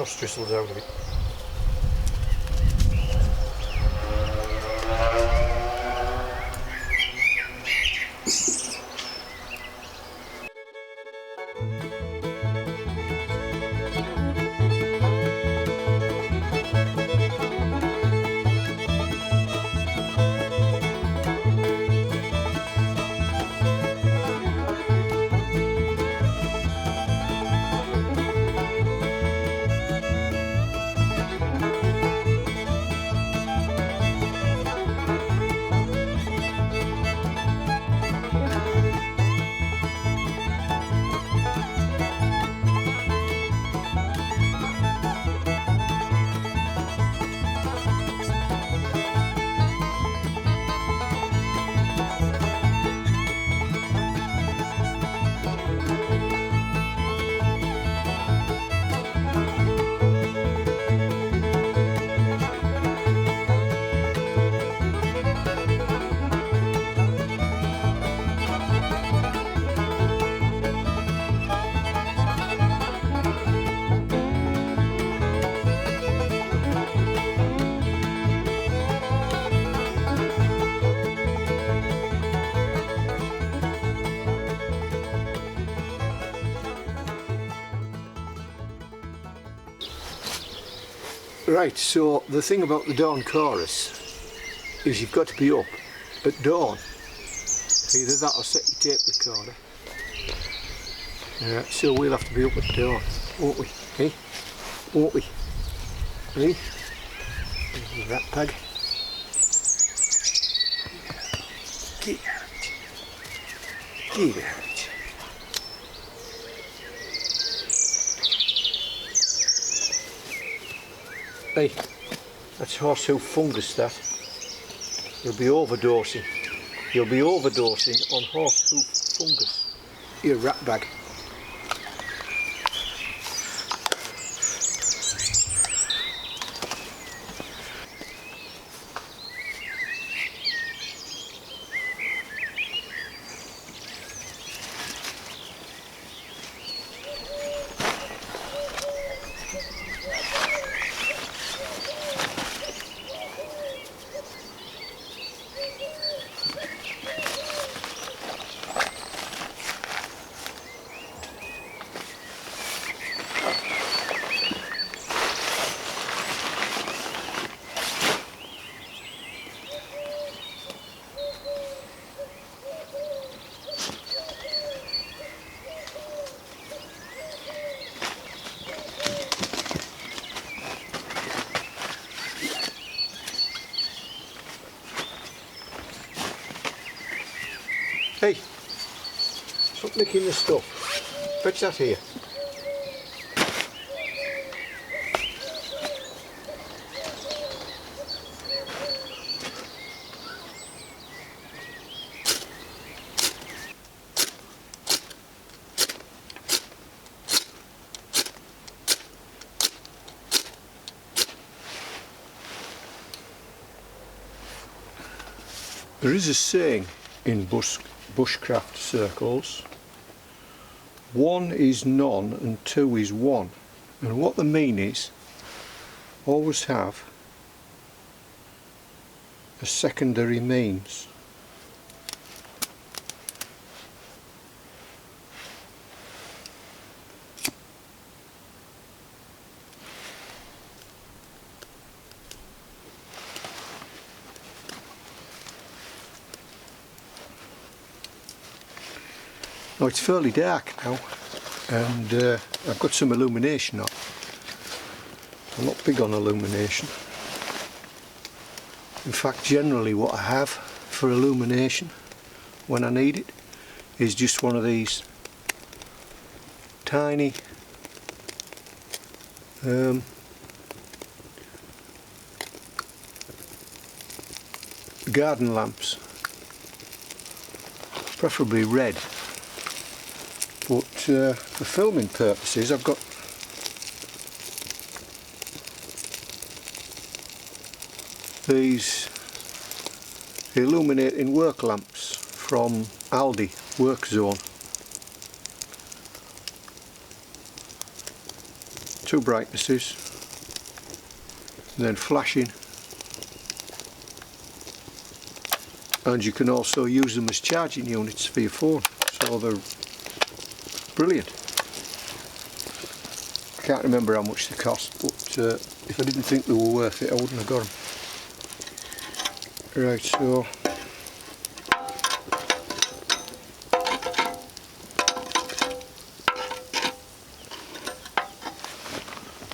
nostrils out of it. Right, so the thing about the Dawn Corus is you've got to be up at dawn. Either that or set your tape recorder. So we'll have to be up at dawn, won't we? Eh? Won't we? Eh? There's the rat bag. Get out. Get out. Hey, that's horsehoof fungus, that. You'll be overdosing. You'll be overdosing on horsehoof fungus. You rat bag. Hey, stop licking the stuff. Fetch that here. There is a saying in bushcraft circles: one is none and two is one. And what they mean is, always have a secondary means. Now it's fairly dark now, and I've got some illumination on. I'm not big on illumination. In fact, generally what I have for illumination when I need it is just one of these tiny garden lamps, preferably red. But for filming purposes I've got these illuminating work lamps from Aldi Work Zone. 2 brightnesses, and then flashing, and you can also use them as charging units for your phone, so they're brilliant. I can't remember how much they cost, but if I didn't think they were worth it I wouldn't have got them. Right, so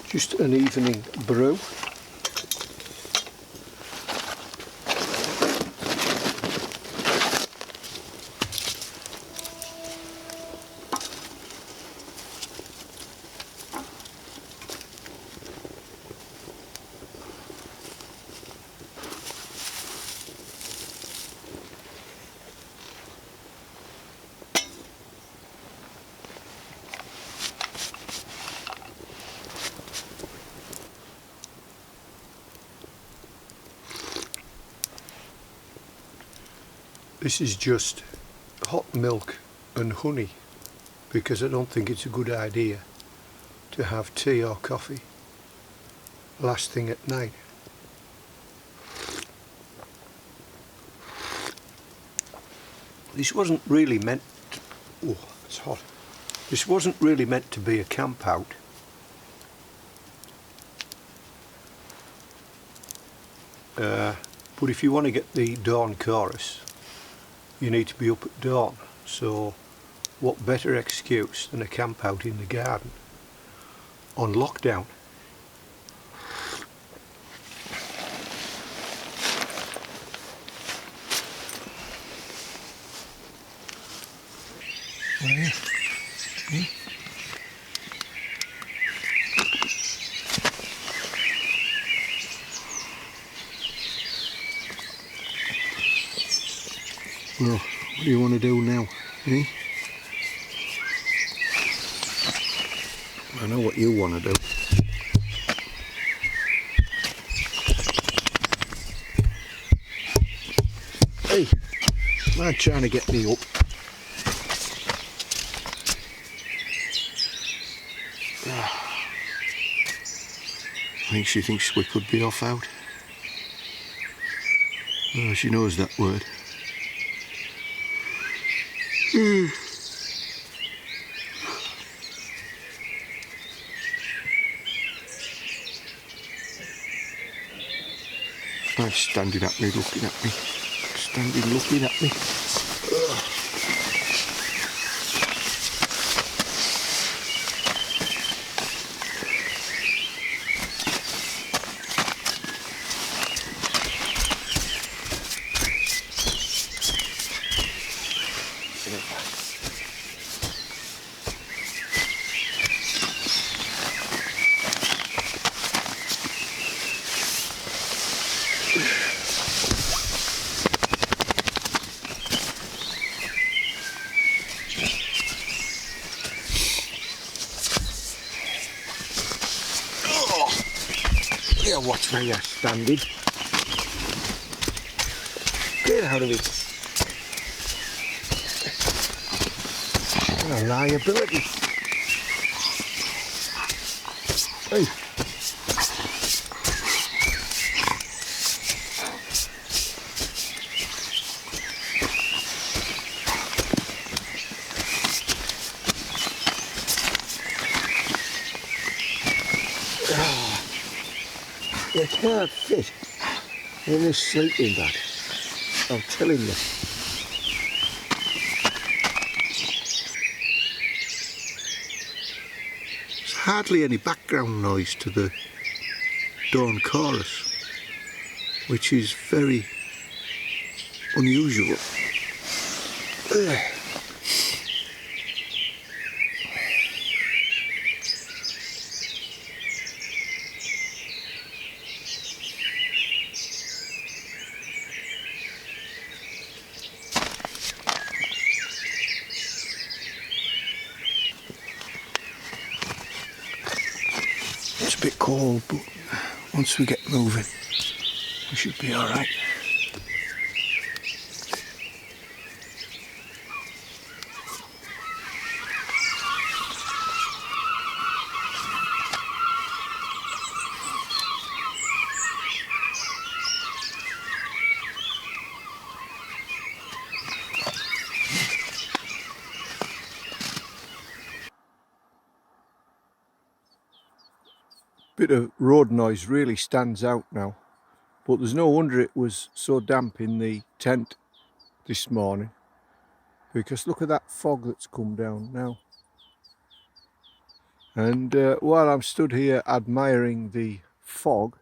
just an evening brew. This is just hot milk and honey, because I don't think it's a good idea to have tea or coffee last thing at night. This wasn't really meant to, oh, it's hot. This wasn't really meant to be a camp out. But if you want to get the Dawn Corus, you need to be up at dawn, so what better excuse than a camp out in the garden on lockdown. Well, what do you want to do now, eh? I know what you want to do. Hey, man trying to get me up. I think she thinks we could be off out. Oh, she knows that word. I'm standing at me, looking at me. Standing looking at me. Yeah, watch where you're standing. Get out of it. What a liability. Hey. You can't fit in this sleeping bag, I'm telling you. There's hardly any background noise to the Dawn Corus, which is very unusual. It's a bit cold, but once we get moving, we should be all right. bit of road noise really stands out now, but there's no wonder it was so damp in the tent this morning, because look at that fog that's come down now. And while I'm stood here admiring the fog,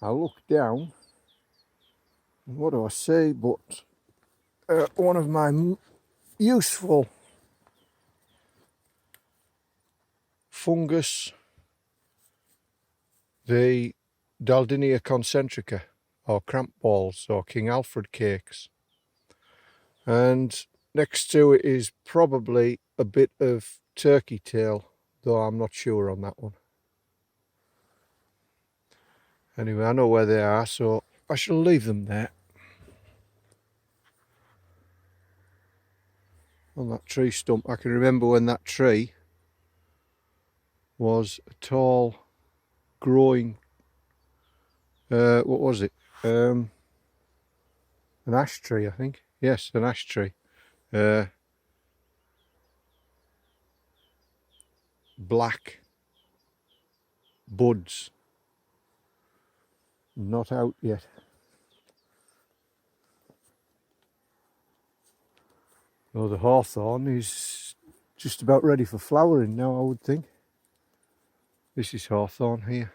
I look down, and what do I see but one of my useful fungus, the Daldinia concentrica, or cramp balls, or King Alfred cakes. And next to it is probably a bit of turkey tail, though I'm not sure on that one. Anyway, I know where they are, so I shall leave them there. On that tree stump, I can remember when that tree was a tall, growing, what was it? An ash tree, I think. Yes, an ash tree. Black buds, not out yet. Oh, the hawthorn is just about ready for flowering now, I would think. This is hawthorn here.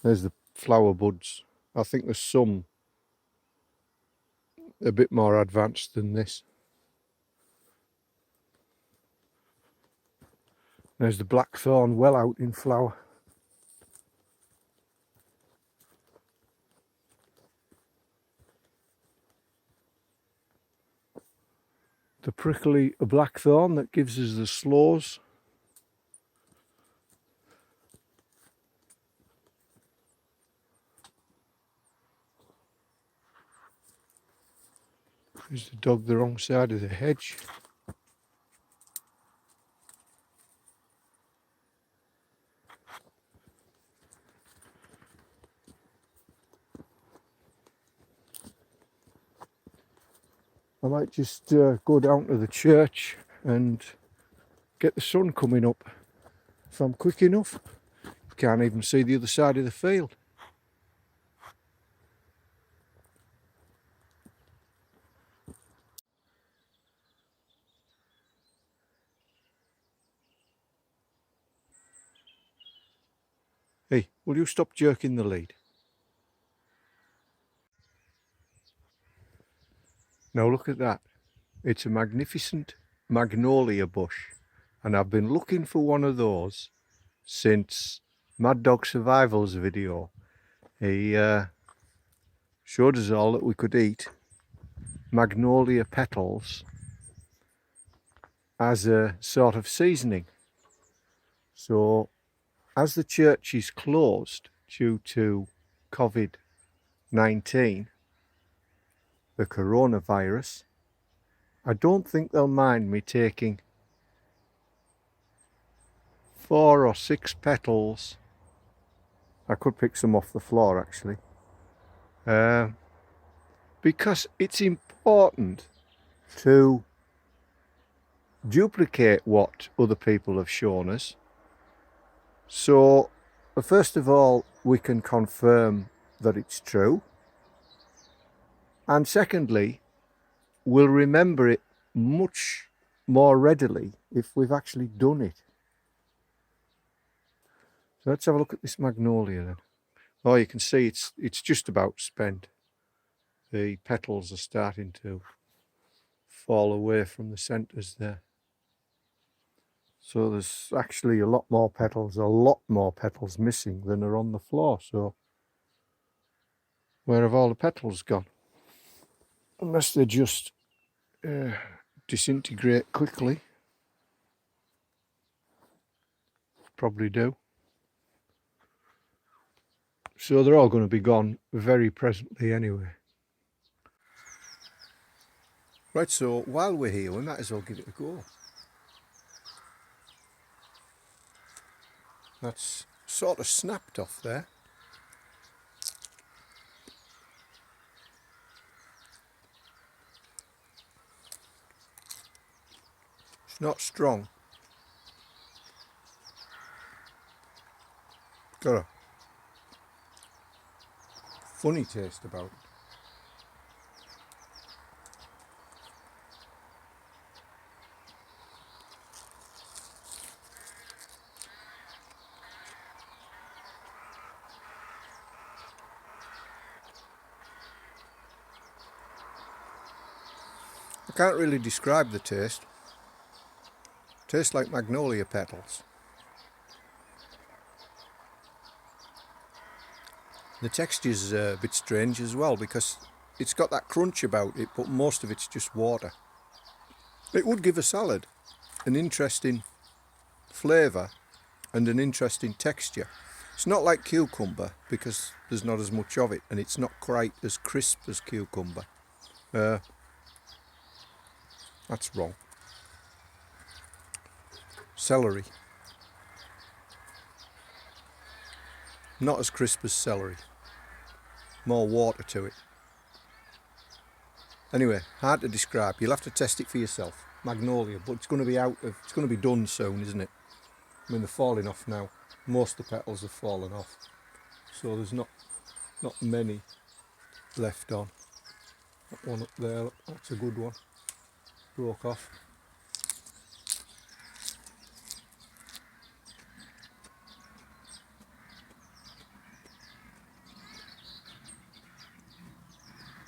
There's the flower buds. I think there's some a bit more advanced than this. There's the blackthorn well out in flower. The prickly blackthorn that gives us the sloes. There's the dog the wrong side of the hedge. I might just go down to the church and get the sun coming up if I'm quick enough. Can't even see the other side of the field. Hey, will you stop jerking the lead? Now look at that. It's a magnificent magnolia bush, and I've been looking for one of those since Mad Dog Survival's video. He showed us all that we could eat magnolia petals as a sort of seasoning. So as the church is closed due to COVID-19, the coronavirus, I don't think they'll mind me taking 4 or 6 petals. I could pick some off the floor actually, because it's important to duplicate what other people have shown us. So first of all, we can confirm that it's true, and secondly, we'll remember it much more readily if we've actually done it. So let's have a look at this magnolia then. Oh, you can see it's just about spent. The petals are starting to fall away from the centres there. So there's actually a lot more petals missing than are on the floor. So where have all the petals gone? Unless they just disintegrate quickly. Probably do. So they're all going to be gone very presently anyway. Right, so while we're here, we might as well give it a go. That's sort of snapped off there. not strong. Got a funny taste about it. I can't really describe the taste. Tastes like magnolia petals. The texture's a bit strange as well because it's got that crunch about it, but most of it's just water. It would give a salad an interesting flavour and an interesting texture. It's not like cucumber because there's not as much of it, and it's not quite as crisp as cucumber. That's wrong. Celery. Not as crisp as celery. More water to it. Anyway, hard to describe. You'll have to test it for yourself. Magnolia, but it's going to be it's going to be done soon, isn't it? I mean, they're falling off now. Most of the petals have fallen off, so there's not many left on. That one up there, that's a good one. Broke off.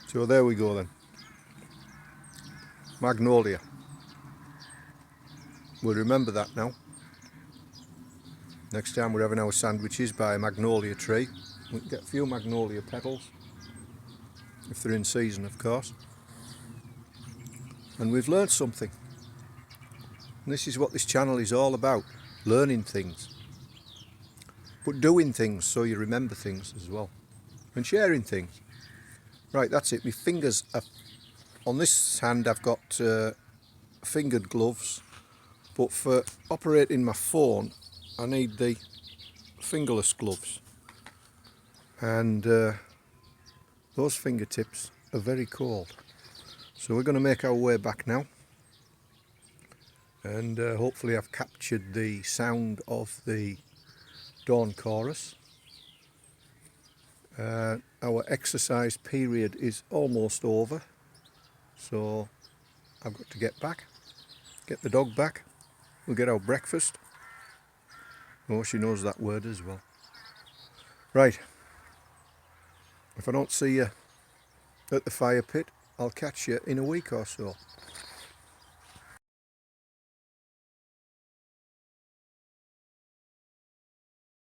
So there we go then. Magnolia. We'll remember that now. Next time we're having our sandwiches by a magnolia tree. We can get a few magnolia petals, if they're in season of course. And we've learned something. And this is what this channel is all about. Learning things. But doing things so you remember things as well. And sharing things. Right, that's it. My fingers are... On this hand I've got fingered gloves. But for operating my phone I need the fingerless gloves. And those fingertips are very cold. So we're going to make our way back now. And hopefully I've captured the sound of the Dawn Corus. Our exercise period is almost over, so I've got to get back, get the dog back, we'll get our breakfast. Oh, she knows that word as well. Right, if I don't see you at the fire pit, I'll catch you in a week or so.